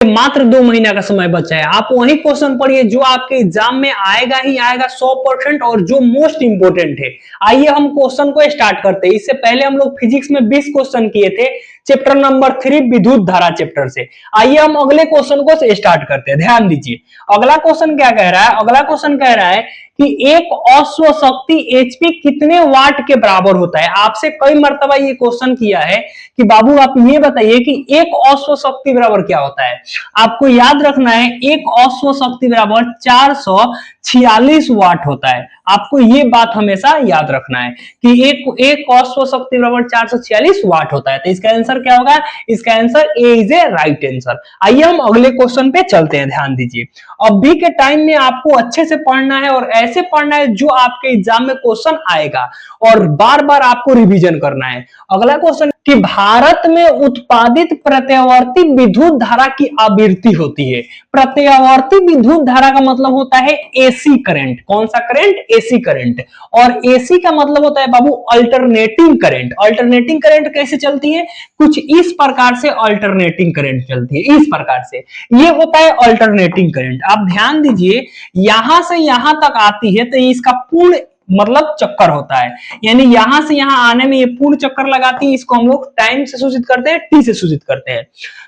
मात्र 2 महीना का समय बचा है। आप वही क्वेश्चन पढ़िए जो आपके एग्जाम में आएगा ही आएगा 100% और जो मोस्ट इंपोर्टेंट है। आइए हम क्वेश्चन को स्टार्ट करते हैं। इससे पहले हम लोग फिजिक्स में 20 क्वेश्चन किए थे चैप्टर नंबर 3 विद्युत धारा चैप्टर से। आइए हम अगले क्वेश्चन को स्टार्ट करते हैं। ध्यान दीजिए अगला क्वेश्चन क्या कह रहा है। अगला क्वेश्चन कह रहा है कि एक अश्व शक्ति एचपी कितने वाट के बराबर होता है। आपसे कई मर्तबा ये क्वेश्चन किया है कि बाबू आप ये बताइए कि एक अश्व शक्ति बराबर क्या होता है। आपको याद रखना है एक अश्व शक्ति बराबर 446 वाट होता है। आपको ये बात हमेशा याद रखना है कि एक अश्व शक्ति बराबर 446 वाट होता है। तो इसका आंसर क्या होगा। इसका answer A is a right answer. आइए हम अगले क्वेश्चन पे चलते हैं। ध्यान दीजिए अभी के टाइम में आपको अच्छे से पढ़ना है और ऐसे पढ़ना है जो आपके एग्जाम में क्वेश्चन आएगा और बार बार आपको रिवीजन करना है। अगला क्वेश्चन कि भारत में उत्पादित प्रत्यावर्ती विद्युत धारा की आवृत्ति होती है। प्रत्यावर्ती विद्युत धारा का मतलब होता है एसी करंट। कौन सा करंट। AC current. और एसी का मतलब होता है बाबू अल्टरनेटिंग करंट। अल्टरनेटिंग करंट कैसे चलती है। कुछ इस प्रकार से अल्टरनेटिंग करंट चलती है। इस प्रकार से ये होता है अल्टरनेटिंग करंट। आप ध्यान दीजिए यहां से यहां तक आती है तो इसका पूर्ण मतलब चक्कर होता है। यानी यहां से यहां आने में ये पूर्ण चक्कर लगाती है। इसको हम लोग टाइम से सूचित करते हैं, टी से सूचित करते हैं।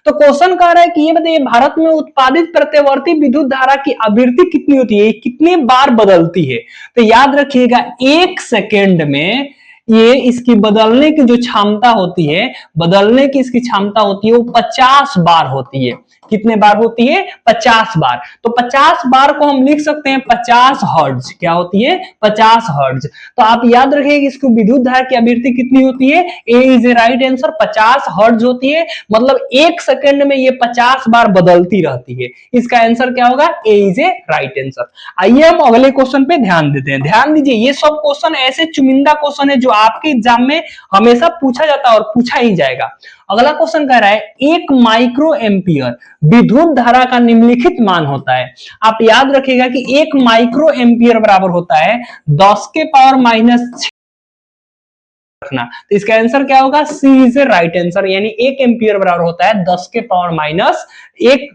तो क्वेश्चन कह रहा है कि ये बताइए भारत में उत्पादित प्रत्यावर्ती विद्युत धारा की आवृत्ति कितनी होती है, कितने बार बदलती है। तो याद रखिएगा 1 सेकेंड में ये इसकी बदलने की जो क्षमता होती है, बदलने की इसकी क्षमता होती है वो 50 बार होती है। कितने बार होती है। 50 बार। तो 50 बार को हम लिख सकते हैं 50 हर्ट्ज। क्या होती है 50 हर्ट्ज। तो आप याद रखिए कि इसको विद्युत धारा की आवृत्ति कितनी होती है। A is a right answer 50 hertz होती है। मतलब 1 सेकंड में ये 50 बार बदलती रहती है। इसका आंसर क्या होगा। ए इज ए राइट आंसर। आइए हम अगले क्वेश्चन पे ध्यान देते हैं। ध्यान दीजिए ये सब क्वेश्चन ऐसे चुनिंदा क्वेश्चन है जो आपके एग्जाम में हमेशा पूछा जाता है और पूछा ही जाएगा। अगला क्वेश्चन कह रहा है 1 माइक्रो एम्पियर विद्युत धारा का निम्नलिखित मान होता है। आप याद रखिएगा कि 1 माइक्रो एम्पियर बराबर होता है 10 के पावर -6 रखना। तो इसका आंसर क्या होगा। सी इज ए राइट आंसर। यानी 1 एम्पियर बराबर होता है 10 के पावर -1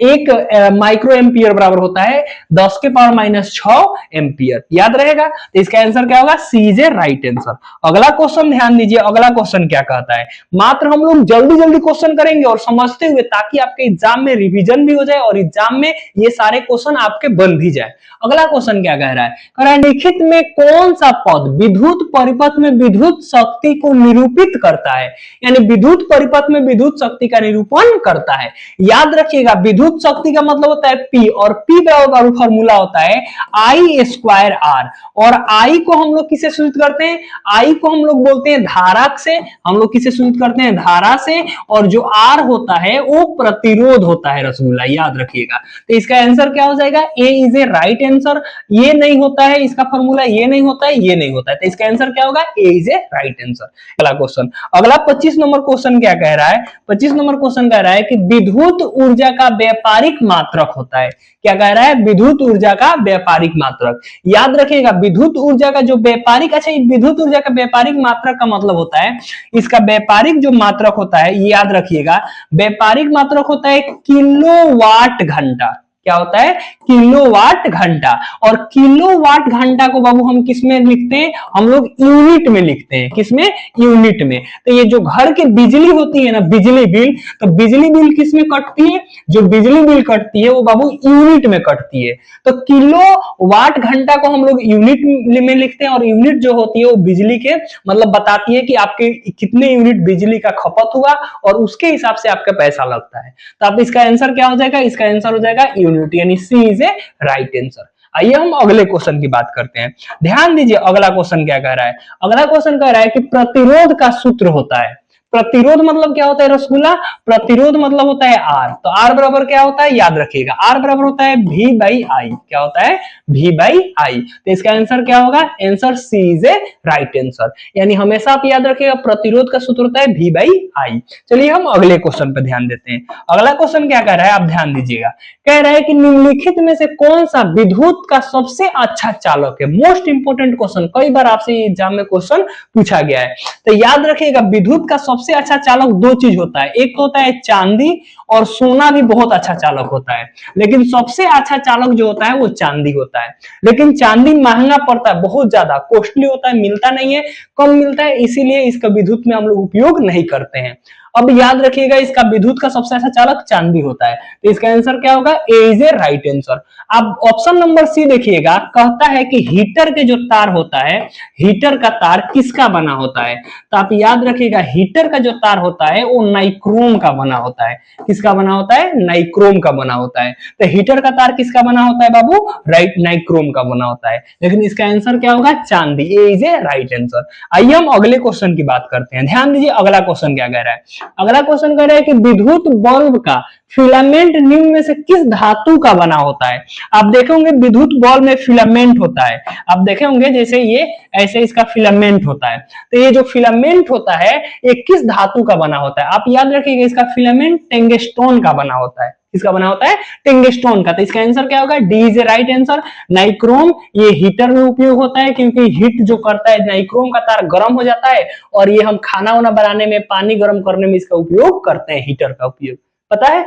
एक माइक्रो एम्पियर बराबर होता है 10 के पावर -6 एम्पियर। याद रहेगा। तो इसका आंसर क्या होगा। सी इज ए राइट आंसर। अगला क्वेश्चन ध्यान दीजिए अगला क्वेश्चन क्या कहता है। मात्र हम लोग जल्दी जल्दी क्वेश्चन करेंगे और समझते हुए ताकि आपके एग्जाम में रिवीजन भी हो जाए और एग्जाम में ये सारे क्वेश्चन आपके बन भी जाए। अगला क्वेश्चन क्या कह रहा है। कह रहा है लिखित में कौन सा पद विद्युत परिपथ में विद्युत शक्ति को निरूपित करता है। यानी विद्युत परिपथ में विद्युत शक्ति का निरूपण करता है। याद रखिएगा विद्युत शक्ति का मतलब होता है P और P बराबर फॉर्मूला होता है I²R। और I को हम लोग किसे सूचित करते हैं। I को हम लोग बोलते हैं धारक से। हम लोग किसे सूचित करते हैं धारा से। और जो R होता है वो प्रतिरोध होता है रसगुल्ला। याद रखिएगा। तो इसका आंसर क्या हो जाएगा। A is a right answer. ये नहीं होता है इसका फॉर्मूला, ये नहीं होता है, ये नहीं होता है। तो इसका आंसर क्या होगा। A is a right answer. अगला क्वेश्चन अगला 25 नंबर क्वेश्चन क्या कह रहा है। 25 नंबर क्वेश्चन कह रहा है कि विद्युत ऊर्जा का व्यापारिक मात्रक होता है। क्या कह रहा है। विद्युत ऊर्जा का व्यापारिक मात्रक। याद रखिएगा विद्युत ऊर्जा का जो व्यापारिक विद्युत ऊर्जा का व्यापारिक मात्रक का मतलब होता है इसका व्यापारिक जो मात्रक होता है ये याद रखिएगा व्यापारिक मात्रक होता है किलोवाट घंटा। क्या होता है किलोवाट घंटा। और किलोवाट घंटा को बाबू हम किसमें लिखते हैं। हम लोग यूनिट में लिखते हैं। किसमें यूनिट में। तो ये जो घर की बिजली होती है ना बिजली बिल, तो बिजली बिल किसमें कटती है। जो बिजली बिल कटती है वो बाबू यूनिट में कटती है। तो किलोवाट घंटा को हम लोग यूनिट में लिखते हैं और यूनिट जो होती है वो बिजली के मतलब बताती है कि आपके कितने यूनिट बिजली का खपत हुआ और उसके हिसाब से आपका पैसा लगता है। तो आप इसका आंसर क्या हो जाएगा। इसका आंसर हो जाएगा यूनिट। यानी सी इज ए राइट आंसर। आइए हम अगले क्वेश्चन की बात करते हैं। ध्यान दीजिए अगला क्वेश्चन क्या कह रहा है। अगला क्वेश्चन कह रहा है कि प्रतिरोध का सूत्र होता है। प्रतिरोध मतलब क्या होता है रसगुल्ला। प्रतिरोध मतलब होता है R। तो R बराबर क्या होता है याद रखिएगा। R बराबर होता है V/I। क्या होता है V/I। तो इसका आंसर क्या होगा। Answer C is a right answer. यानी हमेशा आप याद रखिएगा प्रतिरोध का सूत्र होता है V/I। चलिए हम अगले क्वेश्चन पे ध्यान देते हैं। अगला क्वेश्चन क्या कह रहा है आप ध्यान दीजिएगा। कह रहा है कि निम्नलिखित में से कौन सा विद्युत का सबसे अच्छा चालक है। Most important question. कई बार आपसे एग्जाम में क्वेश्चन पूछा गया है। तो याद रखिएगा विद्युत का सबसे सबसे अच्छा चालक दो चीज होता है, एक तो होता है चांदी और सोना भी बहुत अच्छा चालक होता है, लेकिन सबसे अच्छा चालक जो होता है वो चांदी होता है। लेकिन चांदी महंगा पड़ता है, बहुत ज्यादा कॉस्टली होता है, मिलता नहीं है, कम मिलता है, इसीलिए इसका विद्युत में हम लोग उपयोग नहीं करते हैं। अब याद रखिएगा इसका विद्युत का सबसे अच्छा चालक चांदी होता है, तो इसका आंसर क्या होगा, ए इज ए राइट आंसर। अब ऑप्शन नंबर सी देखिएगा, कहता है कि हीटर के जो तार होता है, हीटर का तार किसका बना होता है, तो आप याद रखिएगा हीटर का जो तार होता है वो नाइक्रोम का बना होता है। किसका बना होता है, नाइक्रोम का बना होता है। तो हीटर का तार किसका बना होता है बाबू, राइट, नाइक्रोम का बना होता है। लेकिन इसका आंसर क्या होगा, चांदी, ए इज ए राइट आंसर। आइए हम अगले क्वेश्चन की बात करते हैं। ध्यान दीजिए अगला क्वेश्चन क्या कह रहा है। अगला क्वेश्चन कह रहा है कि विद्युत बल्ब का फिलामेंट निम्न में से किस धातु का बना होता है। आप देखे होंगे विद्युत बल्ब में फिलामेंट होता है, आप देखे होंगे जैसे ये ऐसे इसका फिलामेंट होता है, तो ये जो फिलामेंट होता है ये किस धातु का बना होता है। आप याद रखिएगा इसका फिलामेंट टंगस्टन का बना होता है। किसका बना होता है, टंगस्टन का। तो इसका आंसर क्या होगा, D is a right answer. Nichrome ये हीटर में उपयोग होता है, क्योंकि हीट जो करता है नाइक्रोम का तार गर्म हो जाता है, और ये हम खाना वाना बनाने में, पानी गर्म करने में इसका उपयोग करते हैं, हीटर का उपयोग, पता है।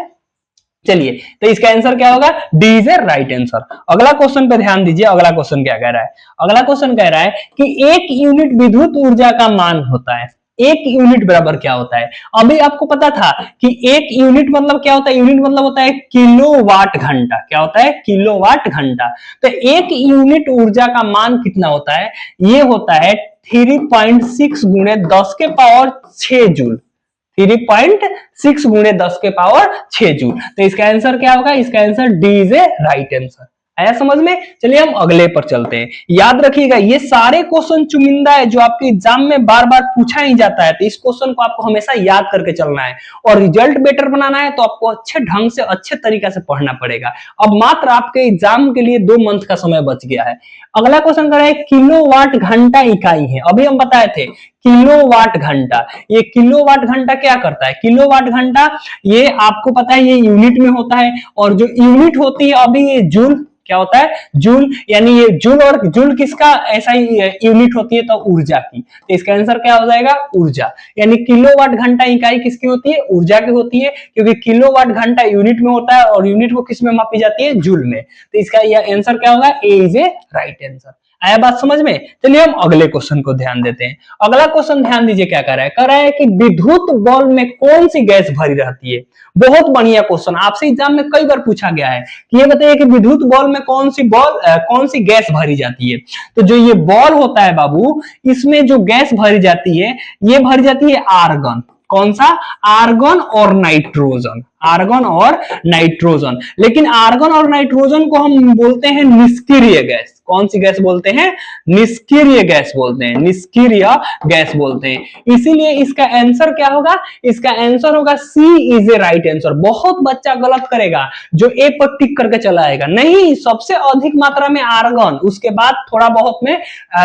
चलिए, तो इसका आंसर क्या होगा, D is a right answer. अगला क्वेश्चन पे ध्यान दीजिए, अगला क्वेश्चन क्या कह रहा है। अगला क्वेश्चन कह रहा है कि एक यूनिट विद्युत ऊर्जा का मान होता है। एक यूनिट बराबर क्या होता है। अभी आपको पता था कि एक यूनिट मतलब क्या होता है, यूनिट मतलब होता है किलोवाट घंटा। क्या होता है, किलोवाट घंटा। तो एक यूनिट ऊर्जा का मान कितना होता है, ये होता है 3.6 गुणे 10 के पावर 6 जूल। 3.6 गुणे 10 के पावर 6 जूल। तो इसका आंसर क्या होगा, इसका answer D is a right answer. आया समझ में। चलिए हम अगले पर चलते हैं। याद रखिएगा ये सारे क्वेश्चन चुनिंदा है जो आपके एग्जाम में बार बार पूछा ही जाता है, तो इस क्वेश्चन को आपको हमेशा याद करके चलना है, और रिजल्ट बेटर बनाना है तो आपको अच्छे ढंग से, अच्छे तरीके से पढ़ना पड़ेगा। अब मात्र आपके एग्जाम के लिए 2 मंथ का समय बच गया है। अगला क्वेश्चन कर रहा है किलोवाट घंटा इकाई है। अभी हम बताए थे किलोवाट घंटा, ये किलोवाट घंटा क्या करता है, किलोवाट घंटा ये आपको पता है ये यूनिट में होता है, और जो यूनिट होती है अभी ये जूल, क्या होता है, जूल, यानी ये जूल, और जूल किसका ऐसा ही यूनिट होती है, तो ऊर्जा की। तो इसका आंसर क्या हो जाएगा, ऊर्जा। यानी किलोवाट घंटा इकाई किसकी होती है, ऊर्जा की होती है, क्योंकि किलोवाट घंटा यूनिट में होता है और यूनिट को किस में मापी जाती है, जूल में। तो इसका यह आंसर क्या होगा, ए इज ए राइट आंसर। आया बात समझ में। चलिए हम अगले क्वेश्चन को ध्यान देते हैं। अगला क्वेश्चन ध्यान दीजिए क्या कर रहा है, कह रहा है कि विद्युत बल्ब में कौन सी गैस भरी रहती है। बहुत बढ़िया क्वेश्चन, आपसे एग्जाम में कई बार पूछा गया है कि ये बताइए कि विद्युत बल्ब में कौन सी गैस भरी जाती है। तो जो ये बॉल होता है बाबू, इसमें जो गैस भरी जाती है, ये भरी जाती है आर्गन। कौन सा, आर्गन और नाइट्रोजन, आर्गन और नाइट्रोजन। लेकिन आर्गन और नाइट्रोजन को हम बोलते हैं निष्क्रिय गैस। कौन सी गैस बोलते हैं, निष्क्रिय गैस बोलते हैं, निष्क्रिय गैस बोलते हैं। इसीलिए इसका आंसर क्या होगा, इसका आंसर होगा सी इज ए राइट आंसर। बहुत बच्चा गलत करेगा जो ए पर टिक करके चला आएगा, नहीं, सबसे अधिक मात्रा में आर्गन, उसके बाद थोड़ा बहुत में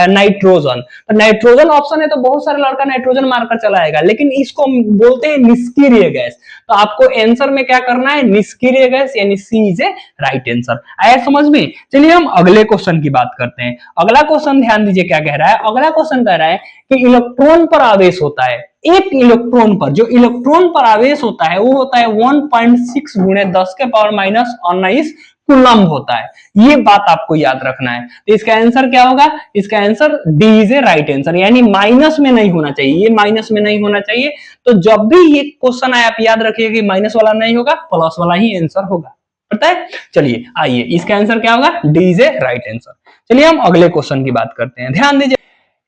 नाइट्रोजन। तो नाइट्रोजन ऑप्शन है तो बहुत सारे लड़का नाइट्रोजन मारकर चला आएगा, लेकिन इसको बोलते हैं निष्क्रिय गैस। तो आपको आंसर में क्या करना है, निष्क्रिय गैस, यानी सी इज ए राइट आंसर। आया समझ में। चलिए हम अगले क्वेश्चन की बात करते हैं। अगला क्वेश्चन ध्यान दीजिए क्या कह रहा है। अगला क्वेश्चन कह रहा है कि इलेक्ट्रॉन पर आवेश होता है, एक इलेक्ट्रॉन पर, जो इलेक्ट्रॉन पर आवेश होता है वो होता है 1.6 गुणे 10 के पावर -19 कूलम्ब होता है। ये बात आपको याद रखना है। तो इसका आंसर क्या होगा, इसका answer D is a right answer, यानी माइनस में नहीं होना चाहिए, ये माइनस में नहीं होना चाहिए। तो जब भी ये क्वेश्चन आए आप याद रखिए कि माइनस वाला नहीं होगा, प्लस वाला ही आंसर होगा, पता है। चलिए आइए, इसका आंसर क्या होगा, D is a right answer. चलिए हम अगले क्वेश्चन की बात करते हैं। ध्यान दीजिए,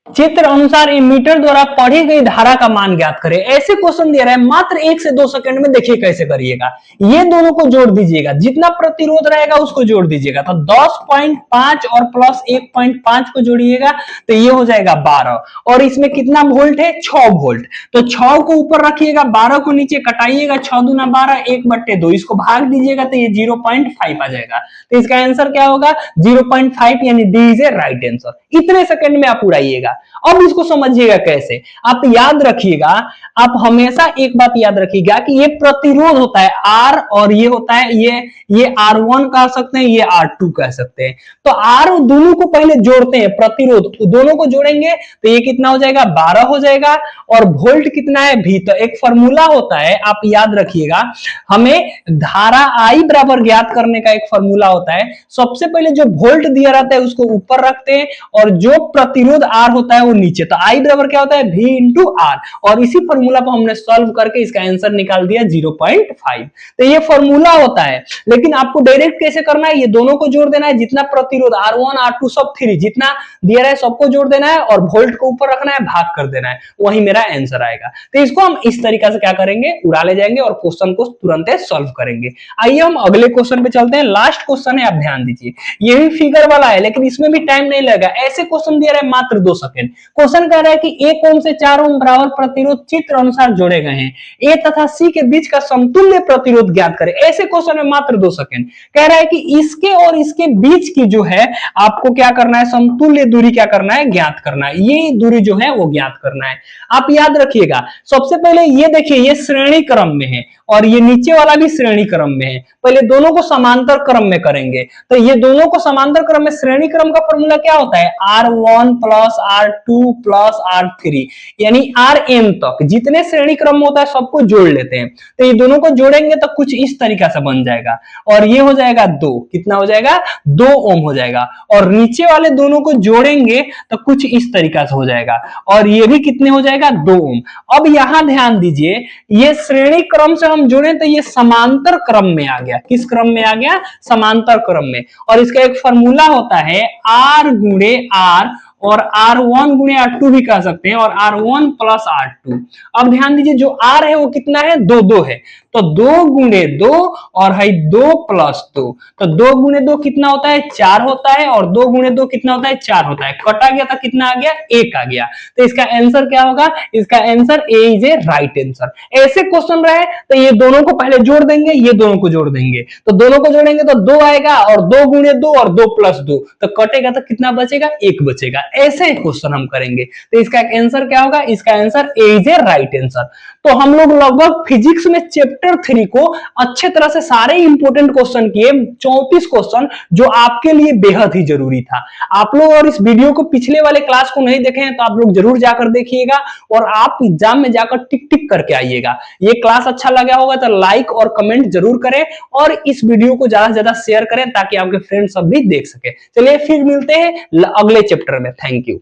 चित्र अनुसार एमीटर द्वारा पढ़ी गई धारा का मान ज्ञात करें। ऐसे क्वेश्चन दे रहा है, मात्र 1 से 2 सेकंड में देखिए कैसे करिएगा। ये दोनों को जोड़ दीजिएगा, जितना प्रतिरोध रहेगा उसको जोड़ दीजिएगा। तो 10.5 और प्लस 1.5 को जोड़िएगा तो ये हो जाएगा 12, और इसमें कितना वोल्ट है, 6 वोल्ट। तो 6 को ऊपर रखिएगा, 12 को नीचे कटाइएगा, 6 दूना 12, 1/2, इसको भाग दीजिएगा तो ये 0.5 आ जाएगा। तो इसका आंसर क्या होगा, 0.5, यानी D is a right answer. इतने सेकंड में आप उड़ाइएगा। अब इसको समझिएगा कैसे। आप याद रखिएगा, आप हमेशा एक बात याद रखिएगा कि ये प्रतिरोध होता है R, और ये होता है ये R1 कह सकते हैं, ये R2 कह सकते हैं। तो R दोनों को पहले जोड़ते हैं, प्रतिरोध दोनों को जोड़ेंगे तो ये कितना हो जाएगा, 12 हो जाएगा। और वोल्ट कितना है, V। तो एक फॉर्मूला होता है, आप याद रखिएगा, हमें धारा I बराबर ज्ञात करने का एक फॉर्मूला होता है। सबसे पहले जो वोल्ट दिया रहता है उसको ऊपर रखते हैं, और जो प्रतिरोध R होता है वो नीचे। तो I बराबर क्या होता है, V इंटू R। और इसी फॉर्मूला को हमने सॉल्व करके इसका आंसर निकाल दिया 0.5। तो ये फॉर्मूला होता है, लेकिन आपको डायरेक्ट कैसे करना है, ये दोनों को जोड़ देना है, जितना प्रतिरोध R1 R2 सब 3 जितना दिया रहा है सबको जोड़ देना है, और वोल्ट को ऊपर रखना है, भाग कर देना है, वही मेरा आंसर आएगा। तो इसको हम इस तरीके से क्या करेंगे, उड़ा ले जाएंगे और क्वेश्चन को तुरंत सॉल्व करेंगे। आइए हम अगले क्वेश्चन पे चलते हैं। लास्ट क्वेश्चन है, आप ध्यान दीजिए, ये भी फिगर वाला है लेकिन इसमें भी टाइम नहीं लगेगा। ऐसे क्वेश्चन दिया रहा है मात्र 2 सेकंड। क्वेश्चन कह रहा है कि 1 ओम से 4 ओम बराबर प्रतिरोध चित्र अनुसार जोड़े गए हैं, ए तथा सी के बीच का समतुल्य प्रतिरोध ज्ञात करें। ऐसे क्वेश्चन में मात्र 2 सेकंड कह रहा है कि इसके और इसके बीच की जो है आपको क्या करना है, समतुल्य दूरी क्या करना है, ज्ञात करना है। ये दूरी जो है वो ज्ञात करना है। आप याद रखिएगा, सबसे पहले ये देखिए, ये श्रेणी क्रम में है और ये नीचे वाला भी श्रेणी क्रम में है। पहले दोनों को समांतर क्रम में करेंगे, तो ये दोनों को समांतर क्रम में, श्रेणी क्रम का फॉर्मूला क्या होता है, R1 plus R2 plus R3, यानी Rn तक जितने श्रेणी क्रम में होता है सबको जोड़ लेते हैं। तो ये दोनों को जोड़ेंगे तो कुछ इस तरीका से बन जाएगा, और ये हो जाएगा 2, कितना हो जाएगा, 2 ओम हो जाएगा। और नीचे वाले दोनों को जोड़ेंगे तो कुछ इस तरीका से हो जाएगा, और ये भी कितने हो जाएगा, 2 ओम। अब यहां ध्यान दीजिए, ये श्रेणी क्रम से हम जोड़े तो ये समांतर क्रम में आ गया। किस क्रम में आ गया, समांतर क्रम में। और इसका एक फॉर्मूला होता है R गुणे R, और R1 गुणे R2 भी कह सकते हैं, और R1 प्लस R2। अब ध्यान दीजिए, जो R है वो कितना है, 2 है, तो 2 गुणे 2 और है 2 प्लस 2। तो 2 गुणे 2 कितना होता है, 4 होता है, और 2 गुणे 2 कितना होता है, 4 होता है। कटा गया था, कितना आ गया, 1 आ गया। तो इसका आंसर क्या होगा, इसका answer A is a right answer. ऐसे क्वेश्चन रहे तो ये दोनों को पहले जोड़ देंगे, ये दोनों को जोड़ देंगे, तो दोनों को जोड़ेंगे तो 2 आएगा, और 2 गुणे 2 और 2 प्लस 2, तो कटेगा तो कितना बचेगा, 1 बचेगा। ऐसे क्वेश्चन हम करेंगे। तो इसका आंसर क्या होगा, इसका answer A is a right answer. तो हम लोग लगभग फिजिक्स में चैप्टर 3 को अच्छे तरह से सारे इंपोर्टेंट क्वेश्चन किए, 34 क्वेश्चन, जो आपके लिए बेहद ही जरूरी था। आप लोग और इस वीडियो को पिछले वाले क्लास को नहीं देखे हैं तो आप लोग जरूर जाकर देखिएगा, और आप एग्जाम में जाकर टिक टिक करके आइएगा। ये क्लास अच्छा लगा होगा तो लाइक और कमेंट जरूर करें, और इस वीडियो को ज्यादा से ज्यादा शेयर करें ताकि आपके फ्रेंड्स सब भी देख सके। चलिए फिर मिलते हैं अगले चैप्टर में। Thank you.